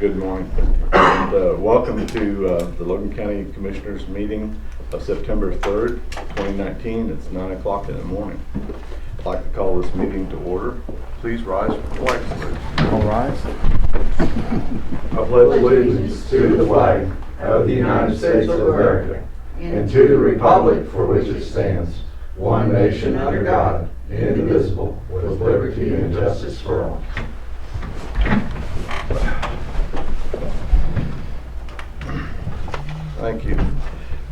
Good morning, and welcome to the Logan County Commissioners meeting of September 3rd, 2019. It's 9 o'clock in the morning. I'd like to call this meeting to order. Please rise for the flag salute. All rise. I pledge allegiance to the flag of the United States of America and to the republic for which it stands, one nation under God, indivisible, with liberty and justice for all. Thank you.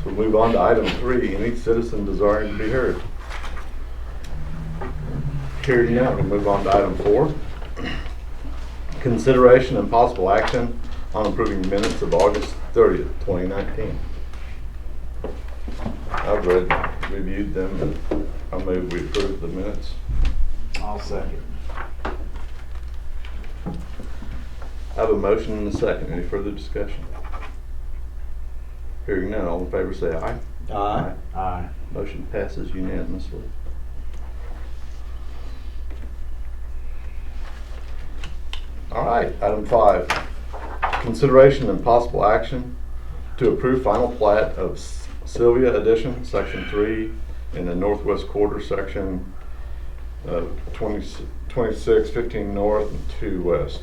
We'll move on to item 3, any citizen desiring to be heard. Hearing none, we'll move on to item 4. Consideration and possible action on approving minutes of August 30th, 2019. I've reviewed them, and I move we approve the minutes. I'll second. I have a motion and a second. Any further discussion? Hearing none, all in favor say aye. Aye. Aye. Motion passes unanimously. All right, item 5. Consideration and possible action to approve final plat of Sylvia Addition, Section 3, in the Northwest Quarter, Section 2615 North and 2 West.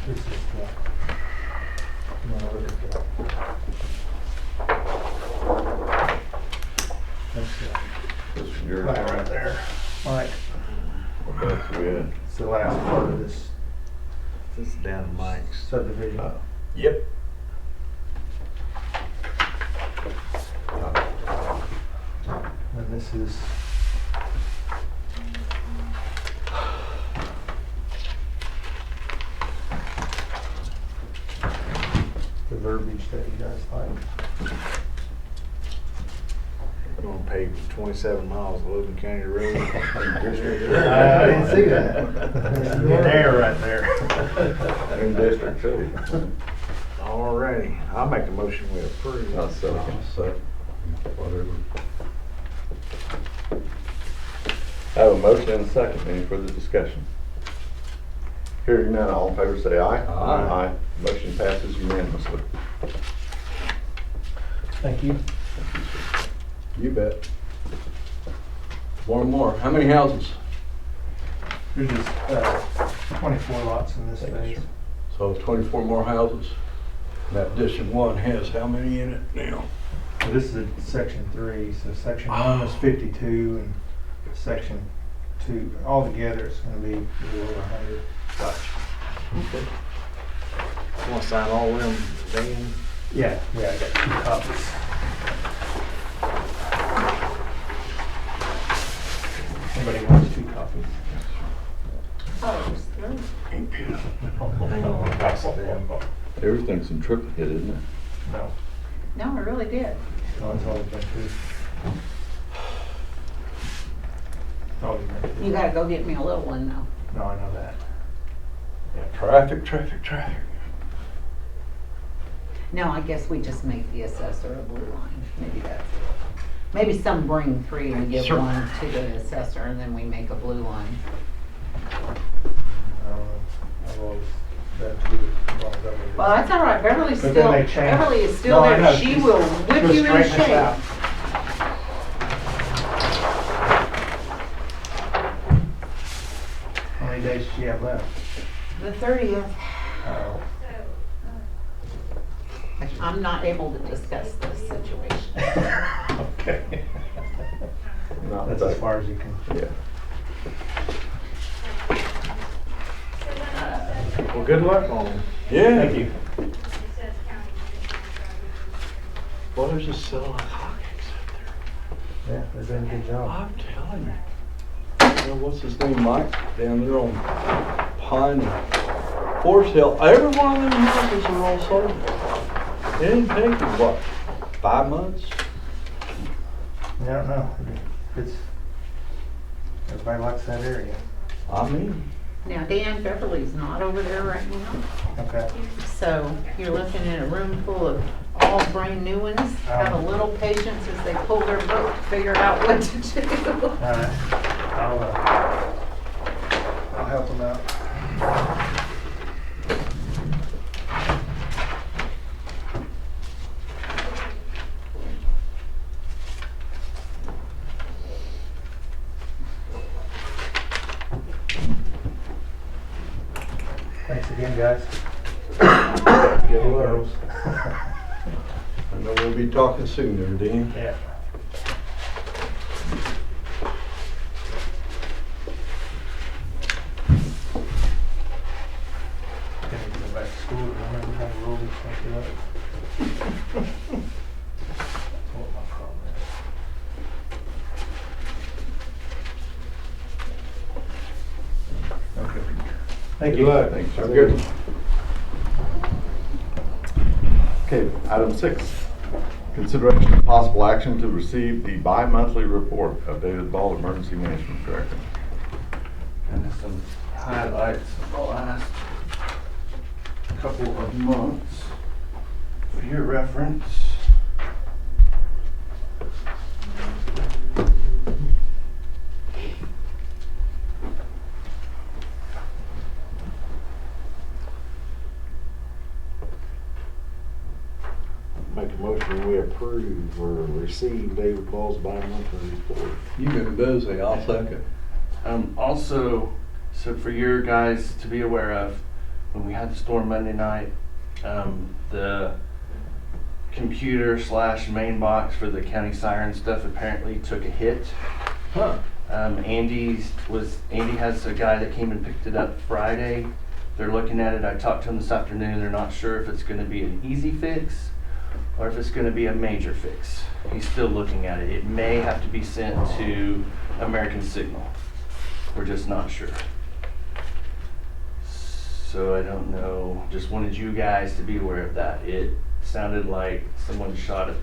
This is the, you want to look at that? That's This is your the plat right there. Mike, Okay, so we had it's the last part of this This is down to Mike's. subdivision. Yep. And this is the verbiage that you guys like. We're gonna pave 27 miles of Logan County Road. I didn't see that. There's an error right there. in District 2. Alrighty, I'll make a motion we approve. I'll second. Whatever. I have a motion and a second. Any further discussion? Hearing none, all in favor say aye. Aye. Motion passes unanimously. Thank you. You bet. One more. How many houses? There's just 24 lots in this phase. So 24 more houses. That District 1 has how many in it now? So this is section 3, so section 1 was 52 and section 2, altogether it's going to be a little over 100. Gotcha. Okay. You wanna sign all of them, Dan? Yeah, I got 2 copies. Anybody wants 2 copies? Oh, it's through. Hang on, I'll pass it down. Everything's in triplicate, isn't it? No, No, I really did. no, it's always been 2. Always been 2. You gotta go get me a little one though. No, I know that. Traffic. No, I guess we just make the assessor a blue line. Maybe that's it. Maybe some bring 3 and give Sure. 1 to the assessor and then we make a blue line. I don't know. I've always been 2 as long as I've been here. Well, that's all right. Beverly's But still, then they change. Beverly is still No, I know. there. She She's- will whip she'll you in straighten us shape. out. How many days does she have left? The 30th. Oh. I'm not able to discuss this situation. Okay. No, That's as far as you can. Yeah. Well, good luck on them. Yeah. Thank you. Well, there's just selling like hotcakes out Yeah, they're doing a good there. job. I'm telling you. You know, what's his name, Mike, down there on Pine and Forest Hill. Every one of them houses are all sold. It didn't take you, what, 5 months? I don't know. It's, everybody likes that area. I mean, Now, Dan, Beverly's not over there right now. Okay. So you're looking at a room full of all brand new ones. Have a little patience as they pull their boat to figure out what to do. Alright. I'll help them out. Thanks again, guys. Get And well. girls. I know we'll be talking soon there, Dean. Yeah. I need to go back to school, remember how to roll this thing up. What my problem is. Okay. Thank Good you. luck. Thanks, sir. Have a good one. Okay, item 6, consideration of possible action to receive the bi-monthly report of David Ball, Emergency Management Director. And some highlights of the last couple of months for your reference. Make a motion, we approve or receive David Ball's bi-monthly report. You've been busy, I'll second. Also, so for your guys to be aware of, when we had the storm Monday night, the computer / main box for the county siren stuff apparently took a hit. Huh. Andy has a guy that came and picked it up Friday. They're looking at it. I talked to them this afternoon. They're not sure if it's going to be an easy fix or if it's going to be a major fix. He's still looking at it. It may have to be sent to American Signal. We're just not sure. So I don't know. Just wanted you guys to be aware of that. It sounded like someone shot a,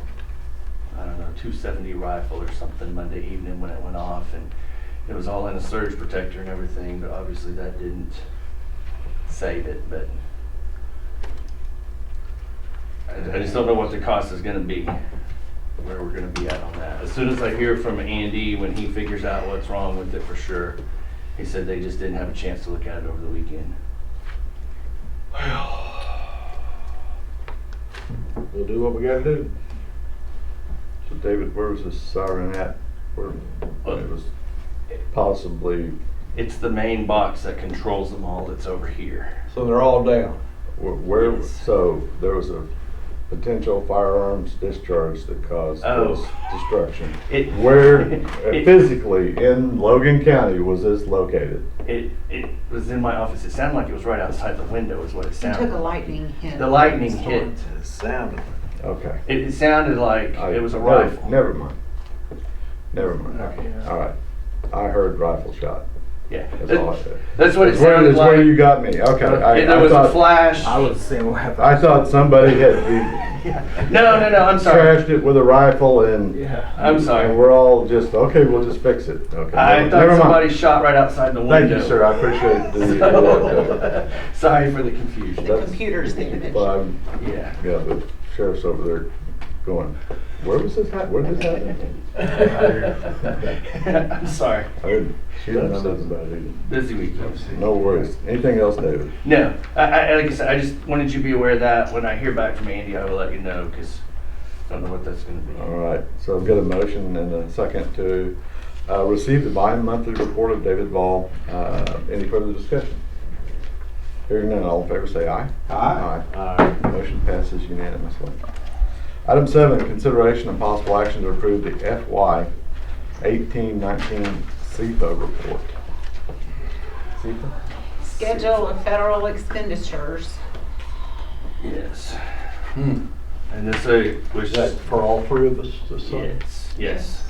I don't know, 270 rifle or something Monday evening when it went off, and it was all in a surge protector and everything, but obviously that didn't save it. But I just don't know what the cost is going to be, where we're going to be at on that. As soon as I hear from Andy, when he figures out what's wrong with it for sure, he said they just didn't have a chance to look at it over the weekend. We'll do what we gotta do. So David, where was this siren at? Where it was possibly, It's the main box that controls them all that's over here. So they're all down. where, Yes. so there was a potential firearms discharge that caused Oh. this destruction. It Where it- physically in Logan County was this located? It was in my office. It sounded like it was right outside the window is what it It sounded. took a lightning hit. The lightning hit. It sounded. Okay. It sounded like it was a rifle. Never mind. Never mind. Okay. All right. I heard rifle shot. Yeah. That's all I said. That's what it That's where- sounded that's like. where you got me. Okay. And there was a flash. I was saying what happened. I thought somebody had No, I'm sorry. trashed it with a rifle and. Yeah. I'm sorry. And we're all just, okay, we'll just fix it. Okay. I thought never somebody mind. shot right outside the Thank window. you, sir. I appreciate the. Sorry for the confusion. The computer's damaged. Well, I'm- Yeah. yeah, the sheriff's over there going, where was this where did this happen? I'm sorry. I heard, she didn't know nothing about it either. Busy weekend. No worries. Anything else, David? No, I like I said, I just wanted you to be aware of that. When I hear back from Andy, I will let you know because I don't know what that's going to be. All right, so I've got a motion and a second to receive the bi-monthly report of David Ball. Any further discussion? Hearing none, all in favor say aye. Aye. Motion passes unanimously. Item 7, consideration and possible action to approve the FY 18-19 CFO report. CFO? Schedule of federal expenditures. Yes. Hmm. And this was Is that for all three of us to sign? yes.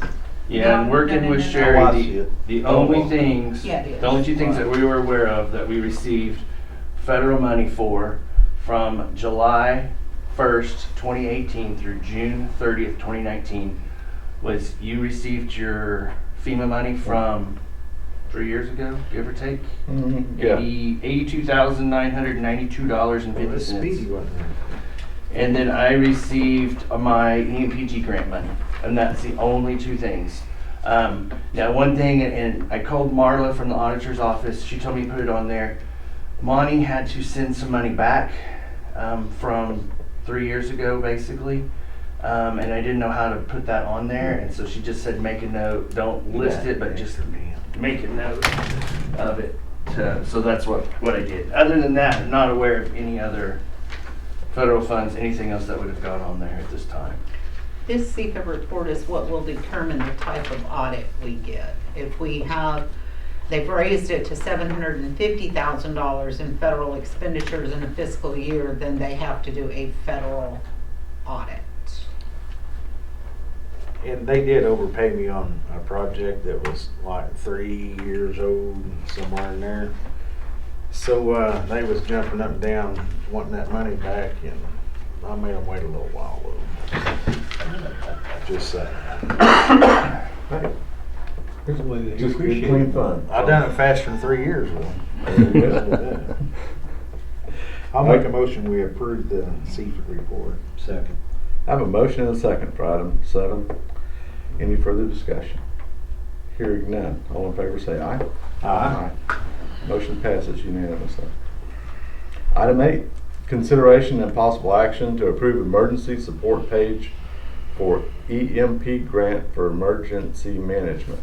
Yeah, and No, working no, with no, no. Sherry, Oh, I see it. the Oh, only okay. things, Yeah, it is. the only two things that we were aware of that we received federal money for from July 1st, 2018 through June 30th, 2019 was you received your FEMA money from 3 years ago, give or take. Yeah. $82,992.50. Speedy wasn't it? And then I received my EMPG grant money, and that's the only two things. Now, one thing, and I called Marla from the auditor's office. She told me to put it on there. Monty had to send some money back from 3 years ago, basically. And I didn't know how to put that on there, and so she just said make a note. Don't list it, but just make a note of it. So that's what I did. Other than that, I'm not aware of any other federal funds, anything else that would have gone on there at this time. This CFA report is what will determine the type of audit we get. If we have, they've raised it to $750,000 in federal expenditures in a fiscal year, then they have to do a federal audit. And they did overpay me on a project that was like 3 years old, somewhere in there. So they was jumping up and down wanting that money back, and I made them wait a little while though. Just saying. Hey, Here's the way they just good, appreciate clean it. fun. I done it faster than 3 years though. I'll make a motion, we approve the CFA report. Second. I have a motion and a second for item 7. Any further discussion? Hearing none. All in favor say aye. Aye. Motion passes unanimously. Item 8, consideration and possible action to approve emergency support page for EMP grant for emergency management.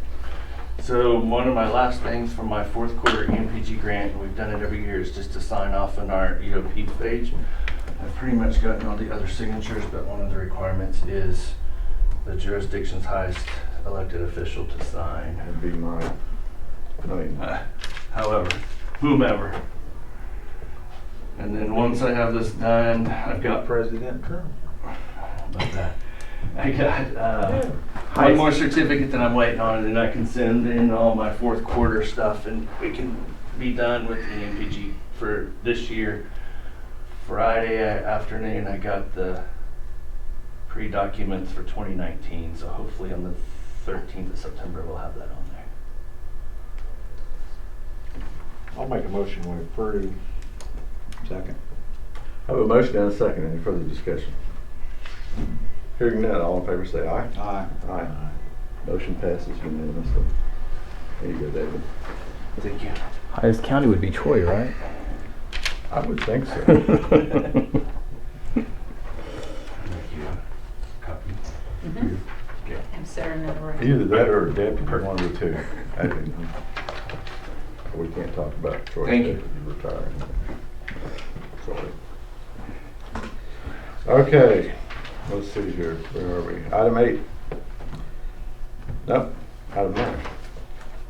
So one of my last things for my 4th quarter EMPG grant, and we've done it every year, is just to sign off on our EOP page. I've pretty much gotten all the other signatures, but one of the requirements is the jurisdiction's highest elected official to sign. That'd be my name. However, whomever. And then once I have this done, I've got President Trump. about that. I got one more certificate that I'm waiting on, and then I can send in all my 4th quarter stuff, and we can be done with the EMPG for this year. Friday afternoon, I got the pre-documents for 2019, so hopefully on the 13th of September we'll have that on there. I'll make a motion, we approve. Second. I have a motion and a second. Any further discussion? Hearing none. All in favor say aye. Aye. Aye. Motion passes unanimously. There you go, David. Thank you. Highest county would be Troy, right? I would think so. Thank you. Copy. Have Sarah note. Either that or a deputy, one of the two. I didn't- We can't talk about Troy. Thank you. Deputy retiring. Sorry. Okay, let's see here. Where are we? Item 8. Nope. Item 9.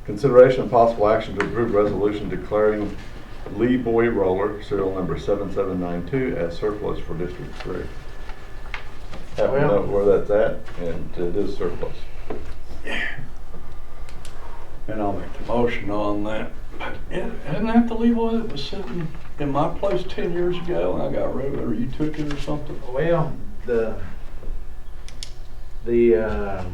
Consideration and possible action to approve resolution declaring Lee Boy Roller, serial number 7792, as surplus for District 3. Have to know where that's at, and it is surplus. And I'll make the motion on that. Isn't that the Leroy that was sitting in my place 10 years ago and I got rid of it, or you took it or something? Well, the I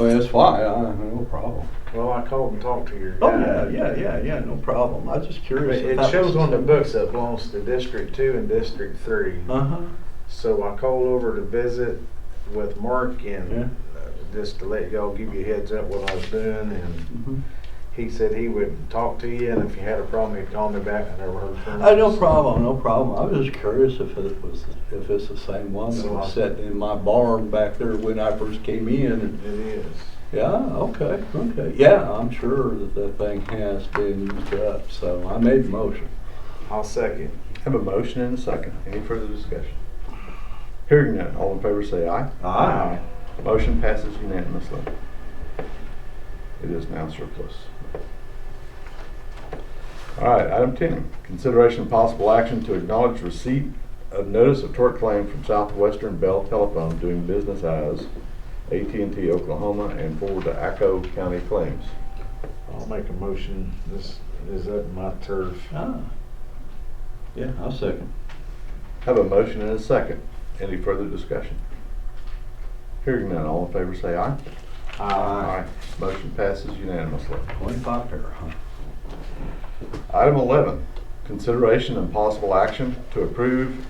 mean, it's fine, no problem. well, I called and talked to your guy. Oh, yeah, no problem. I was just But curious. if it that shows was- on the books that belongs to District 2 and District 3. Uh-huh, So I called over to visit with Mark and Yeah. just to let y'all give you a heads up what I was doing, and mhm. he said he would talk to you, and if you had a problem, he'd call me back. I never heard from him. No problem. I was just curious if it's the same one that So was I- sitting in my barn back there when I first came in. And It is. yeah, okay. Yeah, I'm sure that thing has been used up, so I made the motion. I'll second. Have a motion and a second. Any further discussion? Hearing none. All in favor say aye. Aye. Motion passes unanimously. It is now surplus. All right, item 10, consideration and possible action to acknowledge receipt of notice of tort claim from Southwestern Bell Telephone doing business as AT&T Oklahoma and forward to ACO County Claims. I'll make a motion. This is up my turf. Yeah, I'll second. Have a motion and a second. Any further discussion? Hearing none, all in favor say aye. Aye. Motion passes unanimously. 25 pair, huh? Item 11, consideration and possible action to approve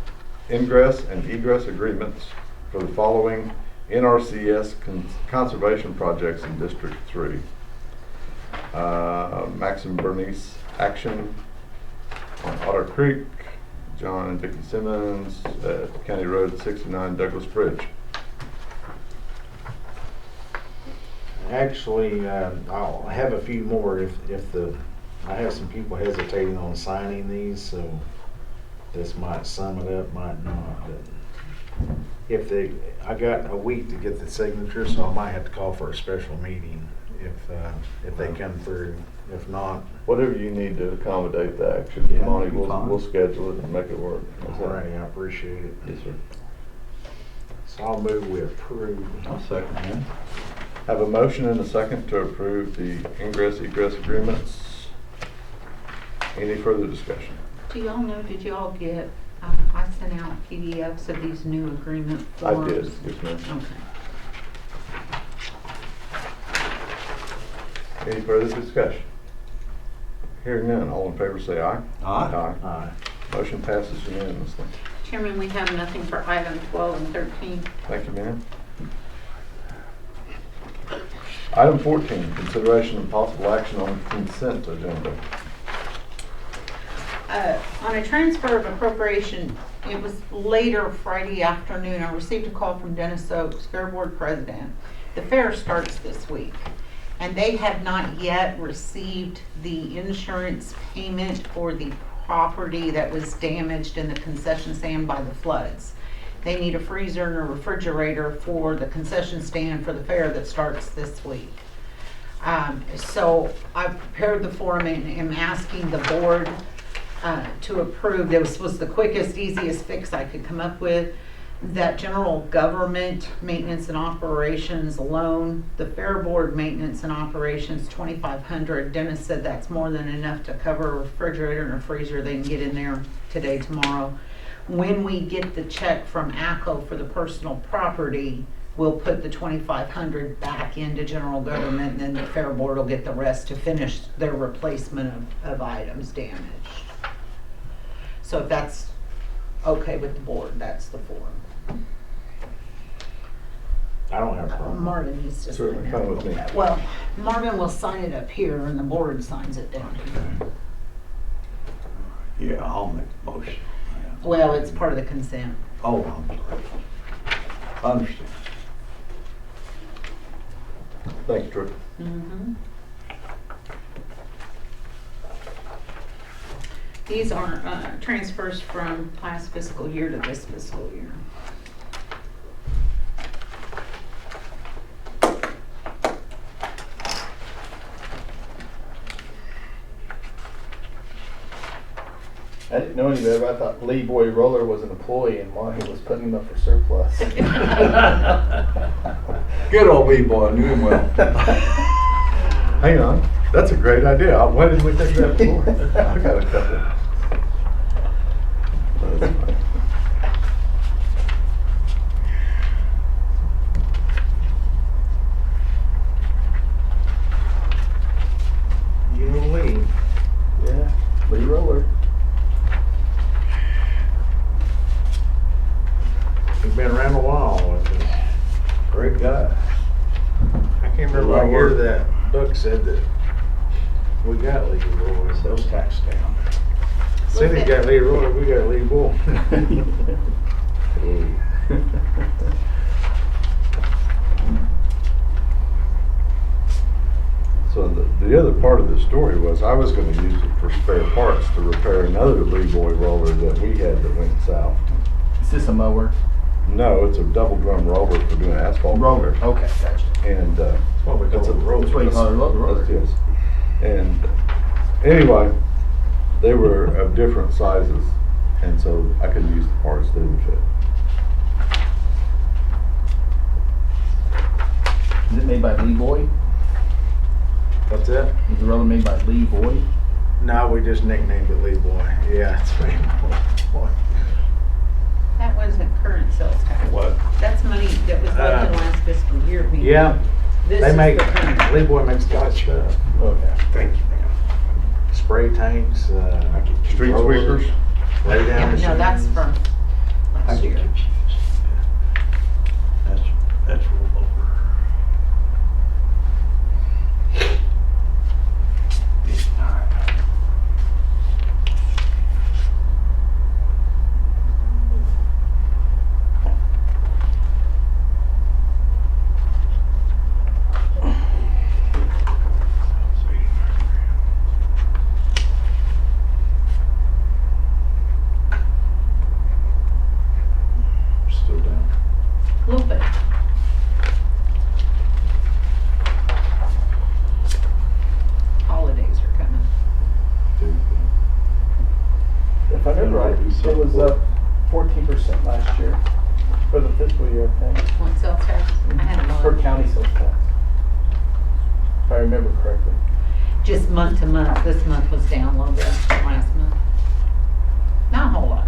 ingress and egress agreements for the following NRCS conservation projects in District 3. Max and Bernice Action on Otter Creek, John and Vicki Simmons at County Road 69 Douglas Bridge. Actually, I'll have a few more if I have some people hesitating on signing these, so this might sum it up, might not. But I got a week to get the signature, so I might have to call for a special meeting if they come through. If not, Whatever you need to accommodate the action, Yeah, Monty, be fine. we'll schedule it and make it work. How's all that? right, I appreciate it. Yes, sir. So I'll move we approve. I'll second that. Have a motion and a second to approve the ingress egress agreements. Any further discussion? Do y'all know, did y'all get, I sent out PDFs of these new agreement I forms? did, yes ma'am. Okay. Any further discussion? Hearing none, all in favor say aye. Aye. Aye. Motion passes unanimously. Chairman, we have nothing for item 12 and 13. Thank you, ma'am. Item 14, consideration and possible action on consent agenda. On a transfer of appropriation, it was later Friday afternoon, I received a call from Dennis Oaks, Fair Board President. The fair starts this week, and they have not yet received the insurance payment for the property that was damaged in the concession stand by the floods. They need a freezer and a refrigerator for the concession stand for the fair that starts this week. So I've prepared the form and am asking the board to approve. This was the quickest, easiest fix I could come up with. That general government maintenance and operations loan, the fair board maintenance and operations, $2,500. Dennis said that's more than enough to cover a refrigerator and a freezer. They can get in there today, tomorrow. When we get the check from ACO for the personal property, we'll put the $2,500 back into general government, and then the fair board will get the rest to finish their replacement of items damaged. So if that's okay with the board, that's the form. I don't have a problem. Marvin needs to sign Certainly, it. fine with me. Well, Marvin will sign it up here and the board signs it down here. Yeah, I'll make the motion. Well, it's part of the consent. Oh, I'm sorry. I understand. Thank you, Troy. Mhm. These are transfers from last fiscal year to this fiscal year. I didn't know any better. I thought Lee Boy Roller was an employee and Marty was putting him up for surplus. Good old wee boy, I knew him well. Hang on, that's a great idea. Why didn't we think of that before? I got a couple. That's fine. You know Lee. Yeah, Lee Roller. He's been around a while with it. Great guy. I can't remember what year that book said that we got Lee Roy. Sales tax down. Cindy's got Lee Roy, we got Lee Bull. So the other part of the story was I was gonna use it for spare parts to repair another Lee Boy roller that we had that went south. Is this a mower? No, it's a double drum roller for doing asphalt Roller. repairs. Okay, gotcha. And, That's what we it's call a a roller. That's what you call it, a roller. Yes. And anyway, they were of different sizes, and so I couldn't use the parts that didn't fit. Is it made by Lee Boy? What's that? Is the roller made by Lee Boy? No, we just nicknamed it Lee Boy. Yeah, it's Lee Boy. That wasn't current sales tax. What? That's money that was left in last fiscal year. Yeah, This they is make, the current. Lee Boy makes a lot of stuff. Okay, thank you, ma'am. Spray tanks, Street rollers, sweepers? lay down Yeah, machines. no, that's from I last get year. confused. That's A little bit. Holidays are coming. If I remember right, it was up 14% last year for the fiscal year, I think. What sales tax? I had For one. county sales tax. If I remember correctly. Just month to month. This month was down a little bit from last month. Not a whole lot.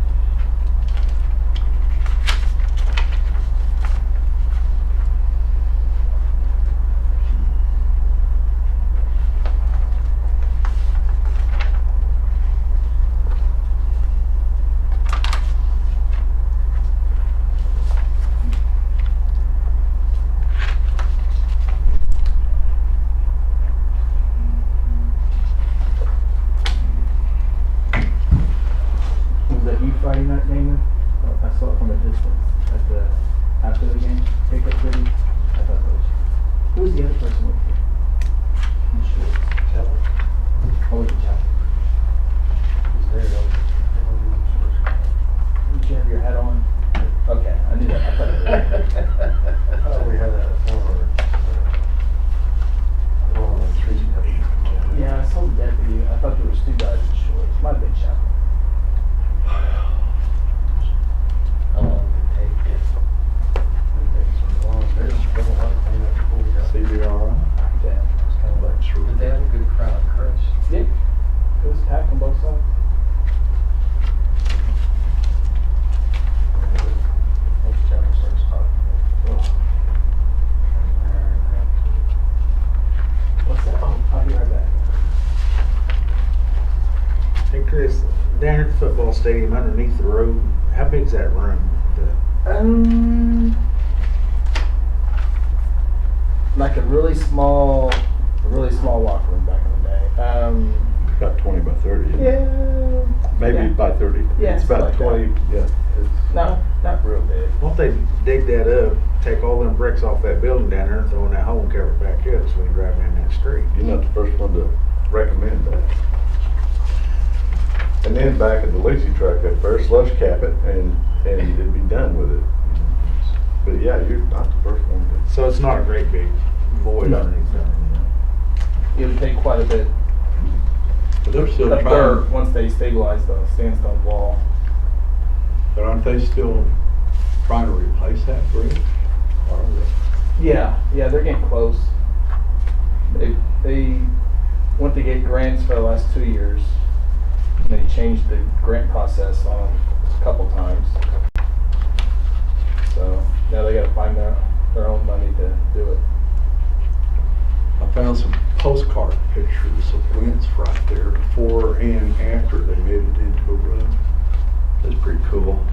Was that you Friday night, Damon? Oh, I saw it from a distance after the game. Pick up City. I thought that was. Who was the other person with you? I'm sure. Oh, was it Chapel? Did you have your hat on? Okay, I knew that. I thought it was. We had that Yeah, I saw the deputy. I thought there was two guys in shorts. Might have been Chapel. How long did it take? There's been a lot of cleanup before we got. CBRI. Damn. It's kind of like, did they have a good crowd, Chris? Yeah. It was packed on both sides. Most channels starts talking. What's that? Oh, I'll be right back. Hey Chris, down at the football stadium underneath the road, how big's that room? Like a really small locker room back in the day. About 20 by 30. isn't it? Yeah. Maybe yeah. by 30. Yeah, It's about something like 20, yeah. No, not real big. Won't they dig that up, take all them bricks off that building down there and throw in that hole and cover it back up so we can drive down that street? You're not the first one to recommend that. And then back at the Lacey track, that first slush cap it and it'd be done with it. But yeah, you're not the first one to. So it's not a great big void No. underneath there. It would take quite a bit But they're still of trying, dirt once they stabilize the sandstone wall. but aren't they still trying to replace that bridge? Or are they? Yeah, they're getting close. They went to get grants for the last 2 years. And they changed the grant process on a couple times. So now they gotta find their own money to do it. I found some postcard pictures of Wentz right there before and after they made it into a road. That's pretty cool.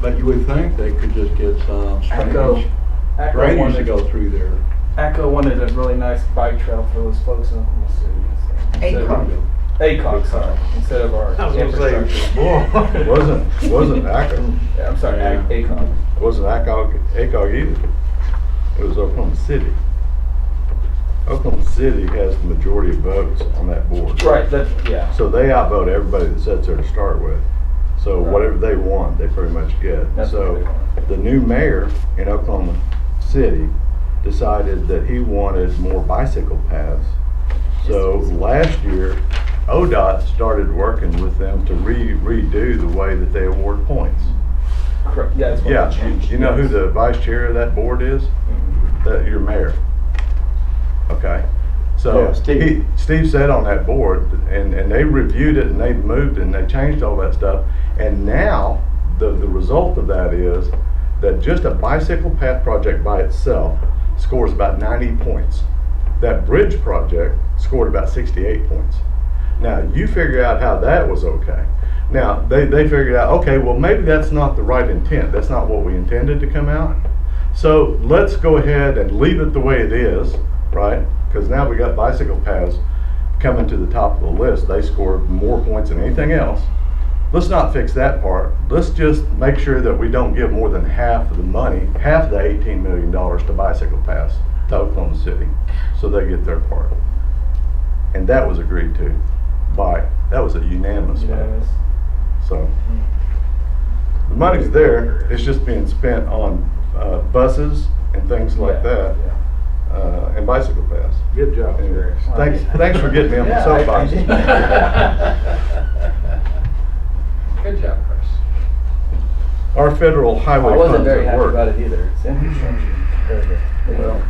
But you would think they could just get some Echo drainage to wanted, go through there. Echo wanted a really nice bike trail for those folks in Oklahoma City. ACOG, sorry, instead of our I was gonna say, infrastructure. boy. Wasn't ACOG, Yeah, I'm sorry, Yeah. ACOG. wasn't ACOG either. It was Oklahoma City. Oklahoma City has the majority of votes on that board. Right, yeah. So they outvote everybody that sits there to start with. So Right. whatever they want, they pretty much get. That's what So they want. the new mayor in Oklahoma City decided that he wanted more bicycle paths. So last year, ODOT started working with them to redo the way that they award points. Correct. Yeah, that's what Yeah, they changed. you know who the vice chair of that board is? Mhm. That your mayor. Okay, so Yeah, Steve. Steve sat on that board and they reviewed it and they moved and they changed all that stuff. And now the result of that is that just a bicycle path project by itself scores about 90 points. That bridge project scored about 68 points. Now you figure out how that was okay. Now they figured out, okay, well maybe that's not the right intent. That's not what we intended to come out. So let's go ahead and leave it the way it is, right? Because now we got bicycle paths coming to the top of the list. They score more points than anything else. Let's not fix that part. Let's just make sure that we don't give more than half of the money, half of the $18 million to bicycle paths to Oklahoma City, so they get their part. And that was agreed to that was a unanimous vote. Unanimous. So The money's there, it's just being spent on buses and things like that, and bicycle paths. Good job, Anyway, Chris. thanks for getting me on the soapbox. Good job, Chris. Our federal highway I wasn't funds very at happy work. about it either. It's infrastructure. Very good. Well,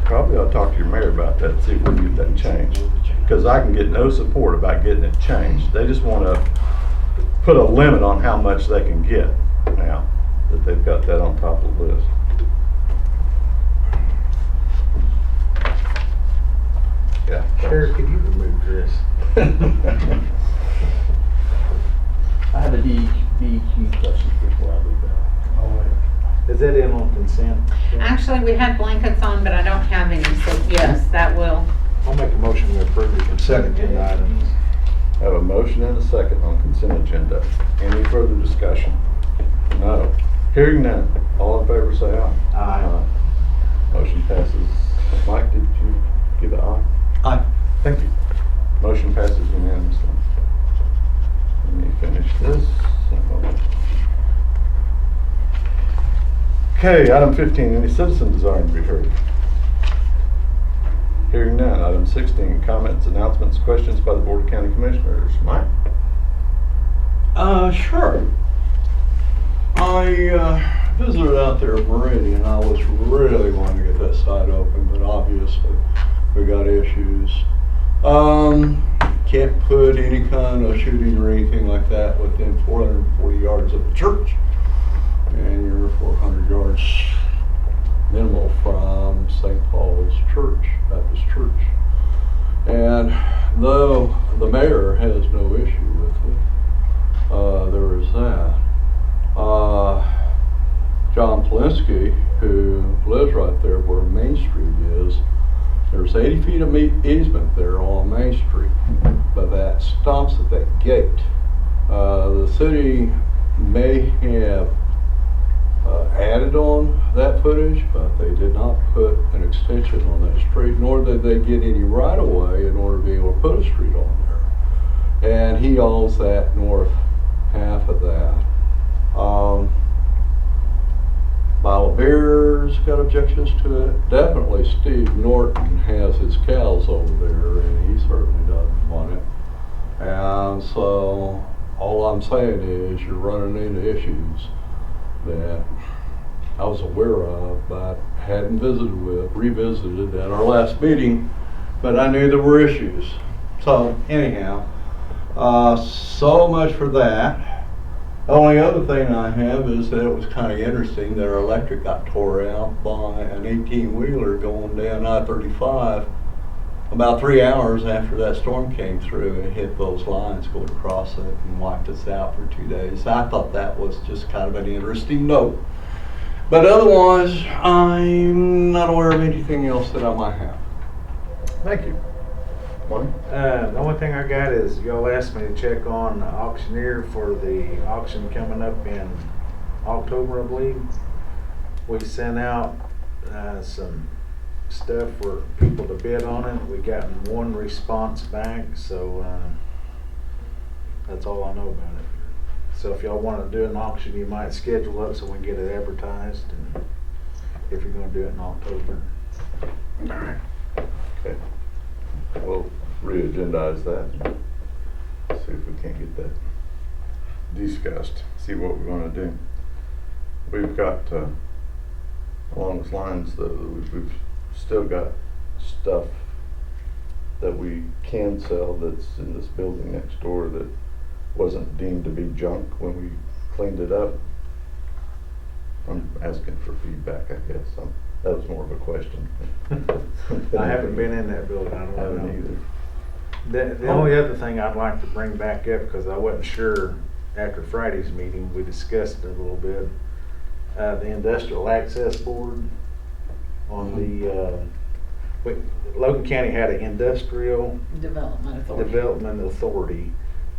probably I'll talk to your mayor about that, see if we can get that changed. Because I can get no support about getting it changed. They just want to put a limit on how much they can get now, that they've got that on top of the list. Yeah. Sheriff, could you remove Chris? I have a DEQ question before I leave that. Oh, wait. Is that in on consent? Actually, we had blankets on, but I don't have any, so yes, that will. I'll make a motion to approve the consent agenda items. I have a motion and a second on consent agenda. Any further discussion? No. Hearing none. All in favor say aye. Aye. Motion passes. Mike, did you give an aye? Aye. Thank you. Motion passes unanimously. Let me finish this. Okay, item 15, any citizen desiring to be heard? Hearing none. Item 16, comments, announcements, questions by the Board of County Commissioners. Mike? Sure. I visited out there at Meridian. I was really wanting to get that site open, but obviously we got issues. Can't put any kind of shooting or anything like that within 440 yards of the church. And you're 400 yards minimal from St. Paul's Church, Baptist Church. And though the mayor has no issue with it, there is that. John Polinsky, who lives right there where Main Street is, there's 80 feet of easement there on Main Street, but that stops at that gate. The city may have added on that footage, but they did not put an extension on that street, nor did they get any right of way in order to be able to put a street on there. And he owns that north half of that. Bottle of Beer's got objections to it. Definitely Steve Norton has his cows over there, and he certainly doesn't want it. And so all I'm saying is you're running into issues that I was aware of, but hadn't revisited at our last meeting, but I knew there were issues. So anyhow, so much for that. The only other thing I have is that it was kind of interesting that our electric got tore out by an 18-wheeler going down I-35 about 3 hours after that storm came through and hit those lines going across it and wiped us out for 2 days. I thought that was just kind of an interesting note. But otherwise, I'm not aware of anything else that I might have. Thank you. Mike? The only thing I got is y'all asked me to check on the auctioneer for the auction coming up in October, I believe. We sent out some stuff for people to bid on it. We got one response back, so that's all I know about it. So if y'all want to do an auction, you might schedule it so we can get it advertised, and if you're going to do it in October. All right. Okay. We'll re-agendize that and see if we can't get that discussed, see what we're going to do. We've got, along those lines, we've still got stuff that we can sell that's in this building next door that wasn't deemed to be junk when we cleaned it up. I'm asking for feedback, I guess. That was more of a question. I haven't been in that building, I don't know. Haven't either. The only other thing I'd like to bring back up, because I wasn't sure after Friday's meeting, we discussed it a little bit. The Industrial Access Board on the, Logan County had an industrial development authority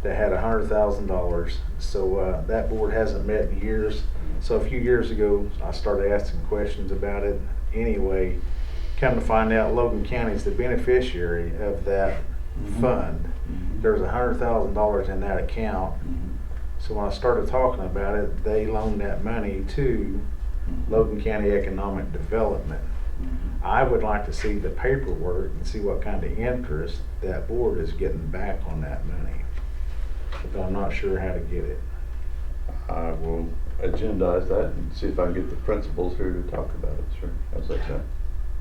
that had $100,000. So that board hasn't met in years. So a few years ago, I started asking questions about it. Anyway, come to find out, Logan County is the beneficiary of that fund. There's $100,000 in that account. So when I started talking about it, they loaned that money to Logan County Economic Development. I would like to see the paperwork and see what kind of interest that board is getting back on that money. But I'm not sure how to get it. I will agendize that and see if I can get the principals here to talk about it, sure. How's that sound?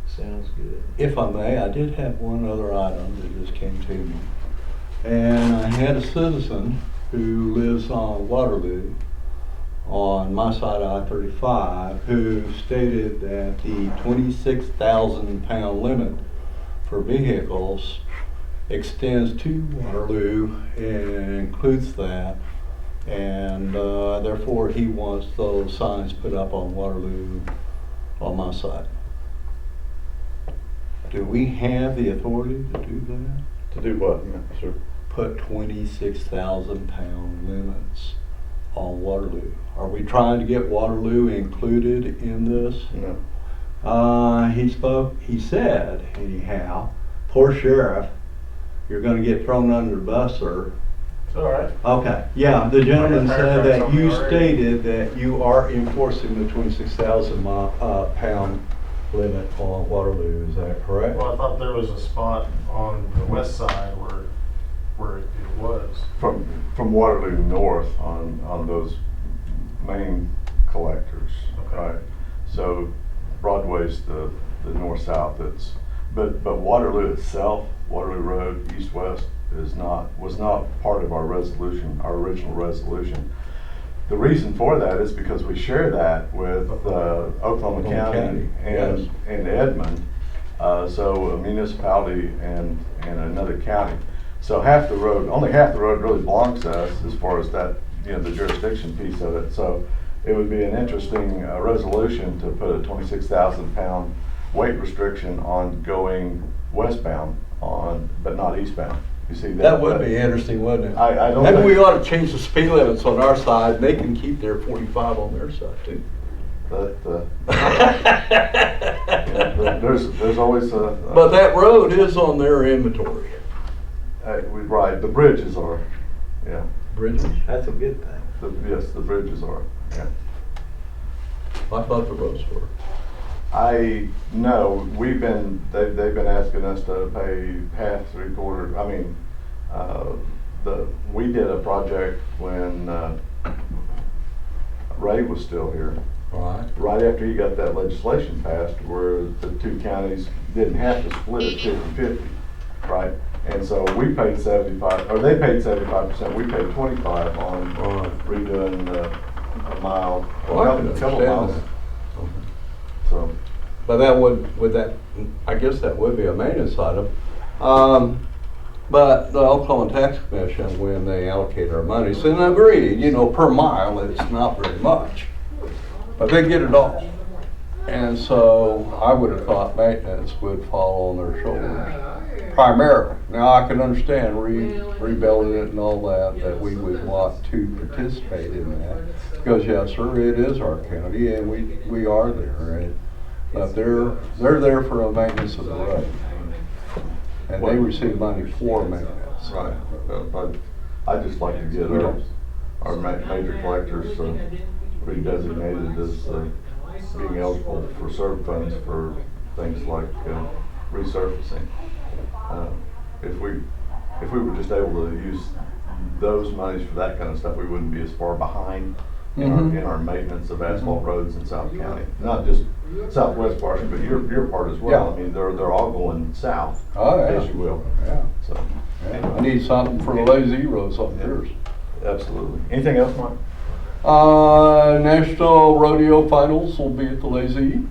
Sounds good. If I may, I did have one other item that just came to me. And I had a citizen who lives on Waterloo, on my side of I-35, who stated that the 26,000 pound limit for vehicles extends to Waterloo and includes that. And therefore he wants those signs put up on Waterloo on my side. Do we have the authority to do that? To do what? Yeah, sure. Put 26,000 pound limits on Waterloo. Are we trying to get Waterloo included in this? No. He said, anyhow, poor sheriff, you're gonna get thrown under the bus, sir. It's all right. Okay, yeah, the gentleman said that Something you already. stated that you are enforcing the 26,000 pound limit on Waterloo, is that correct? Well, I thought there was a spot on the west side where it was. From Waterloo north on those main collectors, Okay. right? So Broadway's the north-south, but Waterloo itself, Waterloo Road, east-west, was not part of our resolution, our original resolution. The reason for that is because we share that with Oklahoma County yes. and Edmond, so a municipality and another county. So only half the road really belongs to us as far as that, the jurisdiction piece of it. So it would be an interesting resolution to put a 26,000 pound weight restriction on going westbound but not eastbound. You see that? That would be interesting, wouldn't it? I don't Maybe think- we ought to change the speed limits on our side, and they can keep their 45 on their side too. But there's always a. But that road is on their inventory. Right, the bridges are, yeah. Bridges? That's a good thing. Yes, the bridges are, yeah. I thought the roads were. I know, they've been asking us to pay half, three-quarters, we did a project when Ray was still here. Right. Right after he got that legislation passed where the two counties didn't have to split it 50-50, right? And so we paid 75, or they paid 75%, we paid 25 on redoing a mile, Well, I can a couple understand miles. that. So, But that I guess that would be a maintenance item. But the Oklahoma Tax Commission, when they allocate our money, and I agree, per mile, it's not very much. But they get it all. And so I would have thought maintenance would fall on their shoulders, primarily. Now, I can understand rebuilding it and all that we would want to participate in that. Because yes, sir, it is our county and we are there. But they're there for a maintenance of the road. And they receive money for maintenance. right, but I'd just like to get our major collectors redesignated as being eligible for CERB funds for things like resurfacing. If we were just able to use those monies for that kind of stuff, we wouldn't be as far behind in our maintenance of asphalt roads in South County. Not just southwest portion, but your part as well. Yeah. I mean, they're all going south, Oh, yeah. as you will. Yeah. So, Yeah. I need something for the lazy roads up yours. absolutely. Anything else, Mike? National Rodeo Finals will be at the Lazy.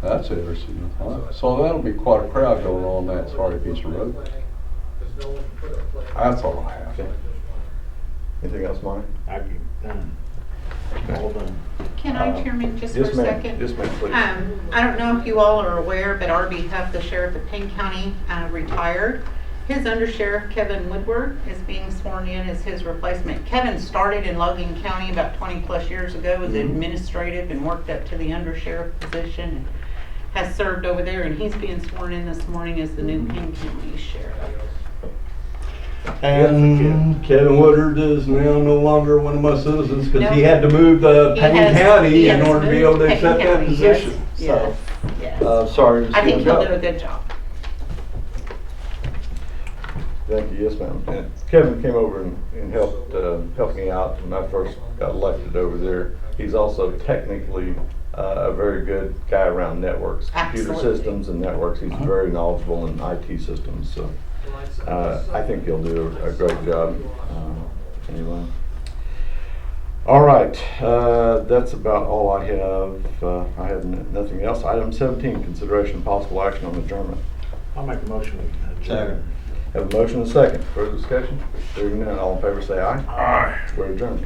That's interesting. So that'll be quite a crowd going on that sorry piece of road. That's all I have. Okay. Anything else, Mike? I get done. All done. Can I, Chairman, just for a Yes, ma'am. second? Yes, ma'am, please. I don't know if you all are aware, but RB the Sheriff of Payne County, retired. His undersheriff, Kevin Woodward, is being sworn in as his replacement. Kevin started in Logan County about 20 plus years ago as administrative and worked up to the undersheriff position and has served over there, and he's being sworn in this morning as the new Payne County Sheriff. And Kevin Woodard is now no longer one of my citizens because he No. had to move to He Payne has- he County in has order to be moved able to Payne accept that County, yes, position. yes, So, yes. sorry to I see think him he'll go. do a good job. Thank you, yes, ma'am. And Kevin came over and helped me out when I first got elected over there. He's also technically a very good guy around networks, computer Absolutely. systems and networks. He's very knowledgeable in IT systems, so I think he'll do a great job. Anyway. All right, that's about all I have. I have nothing else. Item 17, consideration of possible action on adjournment. I'll make a motion. to adjourn. Have a motion and a second. Further discussion? Hearing none, all in favor say aye. Aye. We're adjourned.